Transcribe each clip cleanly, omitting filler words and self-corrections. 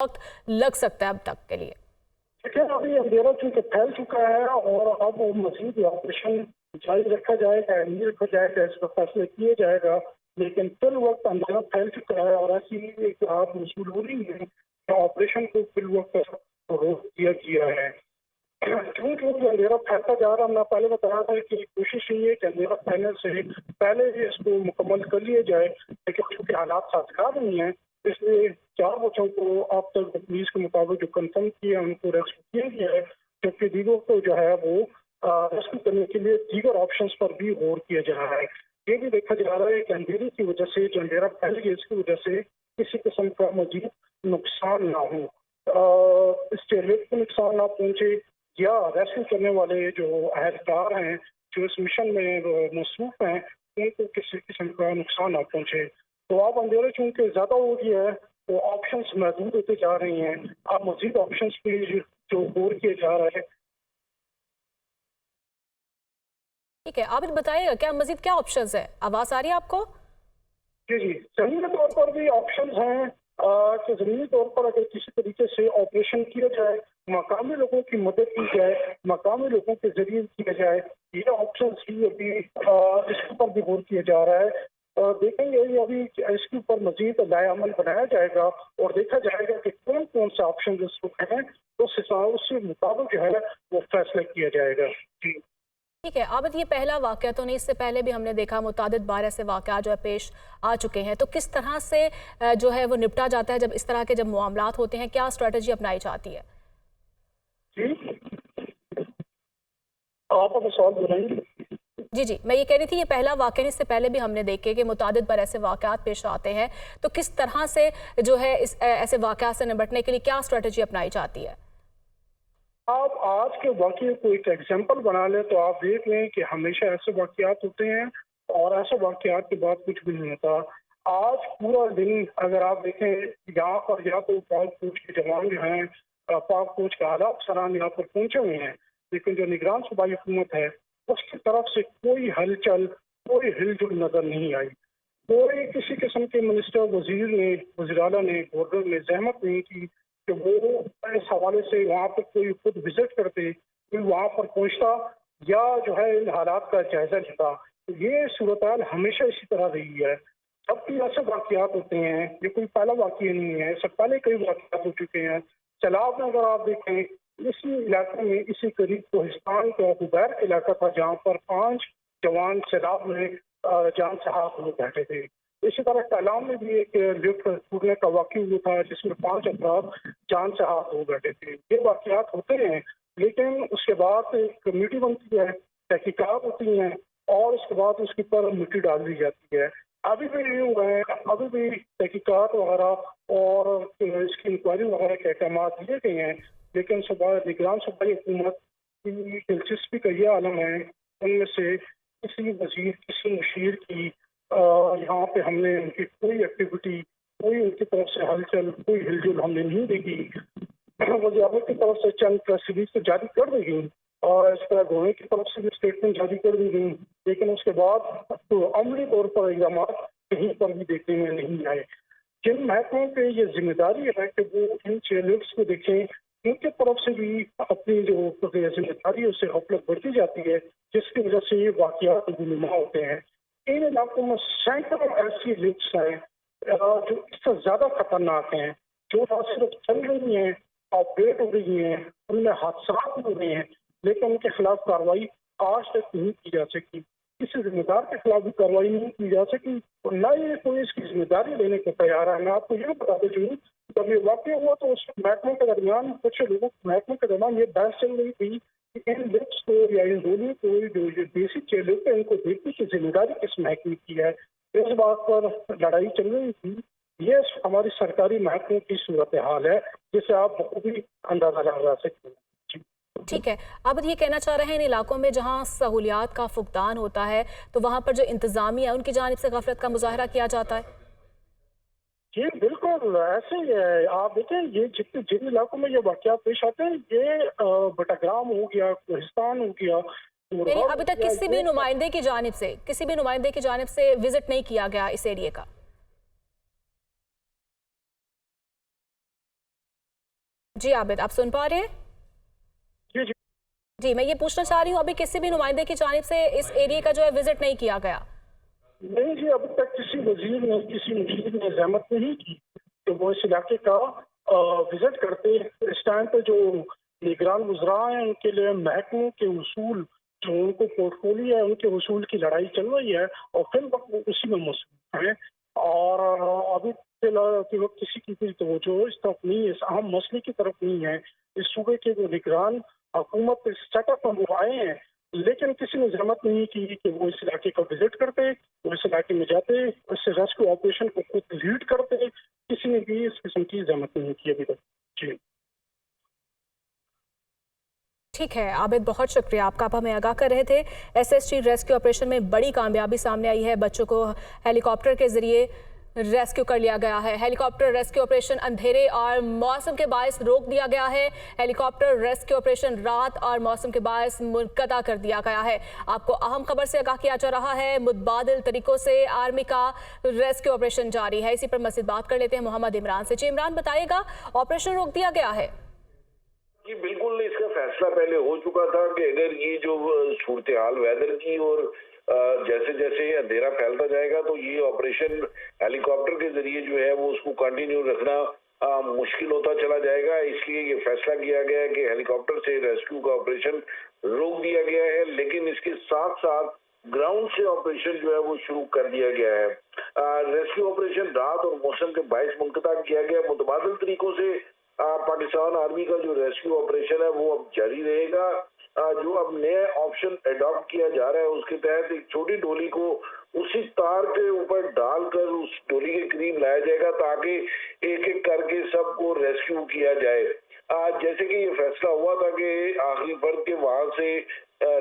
वक्त लग सकता है अब तक के लिए? देखिए, अभी अंधेरा चूंकि फैल चुका है और अब मजीद ऑपरेशन जारी रखा जाएगा, नहीं रखा जाएगा, इसका फैसला किया जाएगा। लेकिन फिल वक्त अंधेरा फैल चुका है और ऐसी एक आप मसूल हो रही है कि ऑपरेशन को फिल वक्त रोक दिया गया है। क्यों क्योंकि अंधेरा फैलता जा रहा, मैं पहले बताया था कि कोशिश ये है कि अंधेरा फैलने से पहले ही इसको मुकम्मल कर लिया जाए, लेकिन चूंकि हालात साजगार नहीं है इसलिए 4 बच्चों को अब तक पुलिस के मुताबिक जो कंफर्म किया उनको रेस्क्यू किया गया है, जबकि दीगर को जो है वो रेस्क्यू करने के लिए दीगर ऑप्शंस पर भी गौर किया जा रहा है। ये भी देखा जा रहा है कि अंधेरे की वजह से जो अंधेरा फैल गया इसकी वजह से किसी किस्म का मजीद नुकसान ना हो, इस चेहरे को नुकसान ना पहुंचे या रेस्क्यू करने वाले जो अहलकार हैं जो इस मिशन में मसरूफ हैं उनको किसी किस्म का नुकसान ना पहुंचे। तो अब अंधेरा चूंकि ज्यादा हो गया है तो ऑप्शंस महदूद होते जा रही हैं। अब मजीद ऑप्शंस पे जो गौर किया जा रहा है। ठीक है, आप बताइएगा क्या मजीद क्या ऑप्शंस है? आवाज आ रही है आपको? जी जी, जमीनी तौर पर भी ऑप्शंस हैं कि जमीनी तौर पर अगर किसी तरीके से ऑपरेशन किया जाए, मकामी लोगों की मदद की जाए, मकामी लोगों के जरिए किया जाए, ये ऑप्शंस भी अभी इसके ऊपर भी गौर किया जा रहा है। देखेंगे ये अभी इसके ऊपर मजीद लाएअमल बनाया जाएगा और देखा जाएगा कि कौन कौन से ऑप्शन इस वक्त हैं, उस हिसाब उसके मुताबिक जो है वो फैसला किया जाएगा। जी ठीक है, आबिद ये पहला वाकया तो नहीं, इससे पहले भी हमने देखा मुतादिद बार ऐसे वाकया जो है पेश आ चुके हैं, तो किस तरह से जो है वो निपटा जाता है जब इस तरह के जब मामलात होते हैं? क्या स्ट्रेटजी अपनाई जाती है? जी, आप अपना सवाल बताएंगे। जी जी, मैं ये कह रही थी ये पहला वाकया नहीं, इससे पहले भी हमने देखे कि मुतादिद बार ऐसे वाकयात पेश आते हैं, तो किस तरह से जो है इस ऐसे वाकयात से निपटने के लिए क्या स्ट्रेटजी अपनाई जाती है? आप आज के वाकये को एक एग्जाम्पल बना लें तो आप देख लें कि हमेशा ऐसे वाकयात होते हैं और ऐसे वाकयात के बाद कुछ भी नहीं होता। आज पूरा दिन अगर आप देखें यहाँ पर या तो पाक फौज के जवान जो हैं, पाक फौज के आला अफसरान यहाँ पर पहुंचे हुए हैं, लेकिन जो निगरान सूबाई हुकूमत है उसकी तरफ से कोई हलचल, कोई हिलजुल नजर नहीं आई। कोई किसी किस्म के मिनिस्टर, वजीर ने, वज़ीर-ए-आला ने, गवर्नर ने जहमत नहीं की कि वो इस हवाले से वहाँ पर कोई खुद विजिट करते, कोई वहाँ पर पहुँचता या जो है इन हालात का जायजा लेता। तो ये सूरत हमेशा इसी तरह रही है। जब भी ऐसे वाकयात होते हैं, ये कोई पहला वाकया नहीं है, इससे पहले कई वाकयात हो चुके हैं। सैलाब में अगर आप देखें, इसी इलाके में इसी करीब कोहिस्तान का हुबैर इलाका था जहाँ पर 5 जवान सैलाब में जान से हाथ हो बैठे थे। इसी तरह कलाम में भी एक लिफ्ट टूटने का वाक़या हुआ था जिसमें 5 अफराद जान से हाथ हो बैठे थे। ये वाकयात होते हैं, लेकिन उसके बाद एक कमेटी बनती है, तहकीकात होती हैं और उसके बाद उसके ऊपर मिट्टी डाल दी जाती है। अभी भी ये हुआ है, अभी भी तहकीकात वगैरह और इसकी इंक्वायरी वगैरह के अहकाम लिए गए हैं, लेकिन निगरान सूबाई हुकूमत की दिलचस्पी का ये आलम है, उनमें से किसी वजीर, किसी मुशीर की यहाँ पे हमने उनकी कोई एक्टिविटी, कोई उनकी तरफ से हलचल, कोई हिलजुल हमने नहीं देखी। वज़ीर की तरफ से चंद प्रेस रिलीज तो जारी कर दी गई और इस तरह गवर्नर की तरफ से भी स्टेटमेंट जारी कर दी गई, लेकिन उसके बाद तो अमली तौर पर इक़दाम कहीं पर भी देखने में नहीं आए। जिन महकमों पे ये जिम्मेदारी है कि वो इन चेयरलिफ्ट्स को देखें, उनकी तरफ से भी अपनी जो जिम्मेदारी है उससे गफलत बढ़ती जाती है, जिसकी वजह से ये वाकयात रूनुमा होते हैं। इन इलाकों में सैकड़ों ऐसी लिफ्ट्स हैं जो इससे ज्यादा खतरनाक हैं, जो न सिर्फ चल रही हैं, ऑपरेट हो रही हैं, उनमें हादसा हो रहे हैं, लेकिन उनके खिलाफ कार्रवाई आज तक नहीं की जा सकी। किसी जिम्मेदार के खिलाफ भी कार्रवाई नहीं की जा सकी और न ही कोई इसकी जिम्मेदारी लेने को तैयार है। मैं आपको ये बताते चलूँ, जब ये वाकया हुआ तो उस महकमे के दरमियान कुछ लोगों महकमे के दरमियान ये बहस चल रही थी कि इन लिफ्ट्स को या इन दोनों को जो ये बेसिक चेयरलिफ्ट है इनको देखने की जिम्मेदारी किस महकमे की है। इस बात पर लड़ाई चल रही थी। ये हमारी सरकारी महकमों की सूरत हाल है जिसे आप बखूबी अंदाजा लगा सकते हैं। ठीक है, आप ये कहना चाह रहे हैं इन इलाकों में जहां सहूलियात का फुकदान होता है तो वहां पर जो इंतजामिया है उनकी जानिब से गफलत का मुजाहरा किया जाता है? जी बिल्कुल ऐसे ही है। आप देखें ये जिन इलाकों में ये वाकयात पेश आते हैं, ये बटाग्राम हो गया, कोहिस्तान हो गया, यानी अभी तक किसी भी नुमाइंदे की जानिब से विजिट नहीं किया गया इस एरिया का? जी आबिद, आप सुन पा रहे हैं? जी जी। जी, मैं ये पूछना चाह रही हूँ, अभी किसी भी नुमाइंदे की जानिब से इस एरिया का जो है विजिट नहीं किया गया। नहीं जी, अभी तक किसी वजीर ने, किसी मुशीर ने जहमत नहीं की कि वो इस इलाके का विजिट करते। इस टाइम पे जो निगरान वज़रा हैं उनके लिए महकमों के उसूल, जो उनको पोर्टफोलियो है उनके उसूल की लड़ाई चल रही है और फिर वक्त वो उसी में मसरूफ है। और अभी फिलहाल के वक्त किसी की भी तवज्जो इस तरफ नहीं है, इस अहम मसले की तरफ नहीं है। इस सूबे के जो निगरान हुकूमत इस सेटअप में वो आए हैं, लेकिन किसी ने जहमत नहीं की कि वो इस इलाके का विजिट करते, वो इस इलाके में जाते, इस रेस्क्यू ऑपरेशन को खुद लीड करते। किसी ने भी इस किस्म की जहमत नहीं की अभी तक। जी। ठीक है आबिद, बहुत शुक्रिया आपका, आप हमें आगाह कर रहे थे। एसएसटी रेस्क्यू ऑपरेशन में बड़ी कामयाबी सामने आई है, बच्चों को हेलीकॉप्टर के जरिए रेस्क्यू कर लिया गया है। हेलीकॉप्टर रेस्क्यू ऑपरेशन अंधेरे और मौसम के बायस रोक दिया गया है। हेलीकॉप्टर रेस्क्यू ऑपरेशन रात और मौसम के बायस मुनक़ता कर दिया गया है। आपको अहम खबर से आगाह किया जा रहा है, मुतबादिल तरीकों से आर्मी का रेस्क्यू ऑपरेशन जारी है। इसी पर मज़ीद बात कर लेते हैं मोहम्मद इमरान से। जी इमरान, बताइएगा, ऑपरेशन रोक दिया गया है? जी बिल्कुल, इसका फैसला पहले हो चुका था कि अगर ये जो सूरत हाल वेदर की और जैसे जैसे अंधेरा फैलता जाएगा तो ये ऑपरेशन हेलीकॉप्टर के जरिए जो है वो उसको कंटिन्यू रखना मुश्किल होता चला जाएगा। इसलिए ये फैसला किया गया है कि हेलीकॉप्टर से रेस्क्यू का ऑपरेशन रोक दिया गया है, लेकिन इसके साथ साथ ग्राउंड से ऑपरेशन जो है वो शुरू कर दिया गया है। रेस्क्यू ऑपरेशन रात और मौसम के बायस मुनक़ता किया गया। मुतबादिल तरीकों से पाकिस्तान आर्मी का जो रेस्क्यू ऑपरेशन है वो अब जारी रहेगा। जो अब नया ऑप्शन अडॉप्ट किया जा रहा है उसके तहत एक छोटी डोली को उसी तार के ऊपर डालकर उस डोली के करीब लाया जाएगा ताकि एक एक करके सबको रेस्क्यू किया जाए। जैसे कि ये फैसला हुआ था कि आखिरी फर्द के वहां से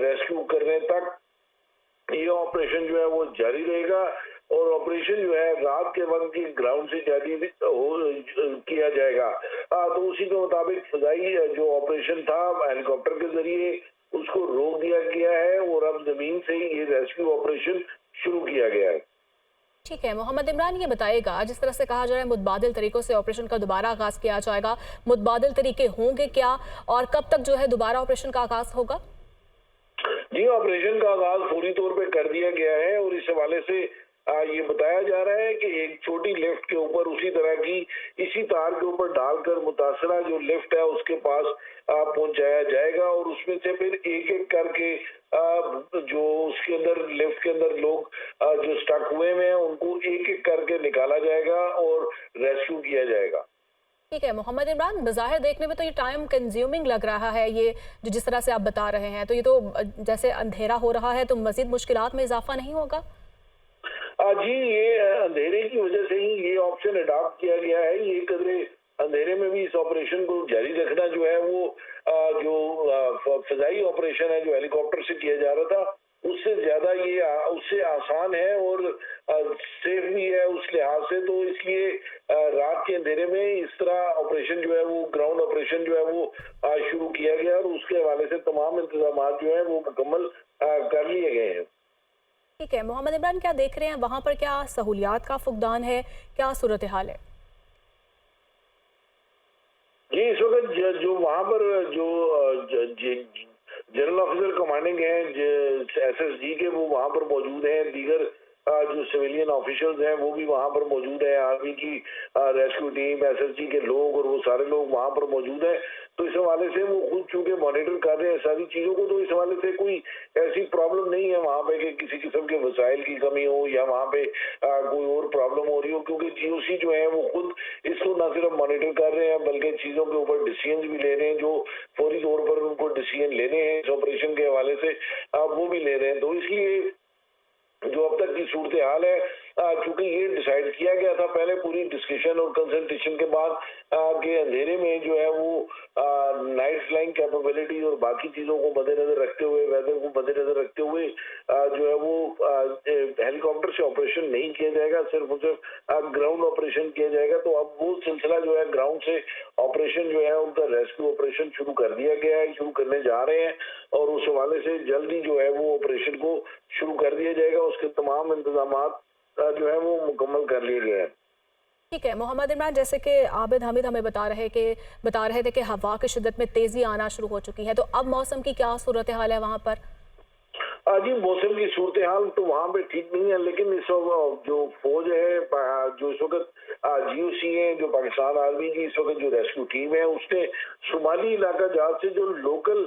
रेस्क्यू करने तक ये ऑपरेशन जो है वो जारी रहेगा और ऑपरेशन जो है रात के वक्त की ग्राउंड से जारी किया जाएगा। तो उसी के मुताबिक फजाई जो ऑपरेशन था हेलीकॉप्टर के जरिए उसको रोक दिया गया है और अब जमीन से ही ये रेस्क्यू ऑपरेशन शुरू किया गया है। ठीक है मोहम्मद इमरान, ये बताइएगा, जिस तरह से कहा जा रहा है मुतबादिल तरीकों से ऑपरेशन का दोबारा आगाज किया जाएगा, मुतबादिल तरीके होंगे क्या और कब तक जो है दोबारा ऑपरेशन का आगाज होगा? जी, ऑपरेशन का आगाज पूरी तौर पे कर दिया गया है और इस हवाले से ये बताया जा रहा है कि एक छोटी लिफ्ट के ऊपर उसी तरह की इसी तार के ऊपर डालकर मुतासरा जो लिफ्ट है उसके पास पहुंचाया जाएगा और उसमें से फिर एक एक करके जो उसके अंदर लिफ्ट के अंदर लोग जो स्टक हुए हैं उनको एक एक करके निकाला जाएगा और रेस्क्यू किया जाएगा। ठीक है मोहम्मद इमरान, बज़ाहिर देखने में तो ये टाइम कंज्यूमिंग लग रहा है, ये जो जिस तरह से आप बता रहे हैं, तो ये तो जैसे अंधेरा हो रहा है तो मजीद मुश्किलात में इजाफा नहीं होगा? जी, ये अंधेरे की वजह से ही ये ऑप्शन अडॉप्ट किया गया है। ये कदरे अंधेरे में भी इस ऑपरेशन को जारी रखना जो है वो जो फजाई ऑपरेशन है जो हेलीकॉप्टर से किया जा रहा था उससे ज्यादा ये उससे आसान है और सेफ भी है उस लिहाज से। तो इसलिए रात के अंधेरे में इस तरह ऑपरेशन जो है वो ग्राउंड ऑपरेशन जो है वो शुरू किया गया और उसके हवाले से तमाम इंतजाम जो है वो मुकम्मल कर लिए गए हैं। ठीक है मोहम्मद इमरान, क्या देख रहे हैं वहाँ पर, क्या सहूलियात का फुकदान है, क्या सूरत हाल है? जी, इस वक्त जो वहाँ पर जो जनरल ऑफिसर कमांडिंग हैं एसएसजी के वो वहाँ पर मौजूद हैं। दीगर जो सिविलियन ऑफिशियल्स हैं वो भी वहाँ पर मौजूद है। आर्मी की रेस्क्यू टीम, एसएसजी के लोग और वो सारे लोग वहाँ पर मौजूद हैं। तो इस हवाले से वो खुद चूंकि मॉनिटर कर रहे हैं सारी चीज़ों को, तो इस हवाले से कोई ऐसी प्रॉब्लम नहीं है वहाँ पे कि किसी किस्म के वसाइल की कमी हो या वहाँ पे कोई और प्रॉब्लम हो रही हो, क्योंकि जीओसी जो है वो खुद इसको न सिर्फ मॉनिटर कर रहे हैं बल्कि चीज़ों के ऊपर डिसीजन भी ले रहे हैं जो फौरी तौर पर उनको डिसीजन लेने हैं इस ऑपरेशन के हवाले से वो भी ले रहे हैं। तो इसलिए जो अब तक की सूरत हाल है, चूंकि ये डिसाइड किया गया था पहले पूरी डिस्कशन और कंसल्टेशन के बाद कि अंधेरे में जो है वो नाइट फ्लाइंग कैपेबिलिटी और बाकी चीज़ों को मद्देनजर रखते हुए, वेदर को मद्देनजर रखते हुए जो है वो हेलीकॉप्टर से ऑपरेशन नहीं किया जाएगा, सिर्फ और सिर्फ ग्राउंड ऑपरेशन किया जाएगा। तो अब वो सिलसिला जो है ग्राउंड से ऑपरेशन जो है उनका रेस्क्यू ऑपरेशन शुरू कर दिया गया है, शुरू करने जा रहे हैं और उस हवाले से जल्दी जो है वो ऑपरेशन को शुरू कर दिया जाएगा। उसके तमाम इंतजाम जो है वो मुकम्मल कर लिए गए हैं। ठीक है मोहम्मद इमरान, जैसे कि आबिद हमीद हमें बता रहे थे कि हवा की शिद्दत में तेज़ी आना शुरू हो चुकी है, तो अब मौसम की क्या सूरत हाल है वहाँ पर? जी, मौसम की सूरत हाल तो वहाँ पे ठीक नहीं है, लेकिन इस वक्त जो फौज है, जो इस वक्त GOC है, जो पाकिस्तान आर्मी की इस वक्त जो रेस्क्यू टीम है, उसने शुमाली इलाका जहाज से जो लोकल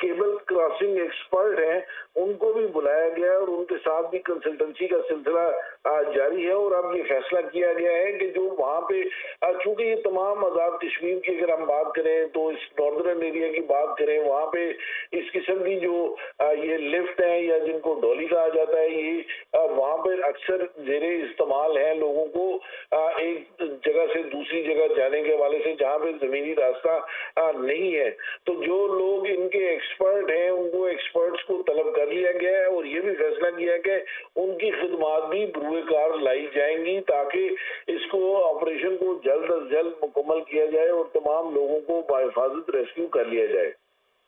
केबल क्रॉसिंग एक्सपर्ट हैं उनको भी बुलाया गया है और उनके साथ भी कंसल्टेंसी का सिलसिला जारी है। और अब ये फैसला किया गया है कि जो वहाँ पे चूंकि ये तमाम आज़ाद कश्मीर की अगर हम बात करें तो इस नॉर्दर्न एरिया की बात करें, वहाँ पे इस किस्म की जो ये लिफ्ट है या जिनको डॉली कहा जाता है, ये वहाँ पर अक्सर जेरे इस्तेमाल है लोगों को एक जगह से दूसरी जगह जाने के हवाले से जहाँ पे जमीनी रास्ता नहीं है। तो जो लोग इनके एक्सपर्ट हैं उनको एक्सपर्ट्स को तलब कर लिया गया है और ये भी फैसला किया कि उनकी खिदमात भी बरूए कार लाई जाएंगी ताकि इसको ऑपरेशन को जल्द अज जल्द मुकम्मल किया जाए और तमाम लोगों को बाहिफाजत रेस्क्यू कर लिया जाए।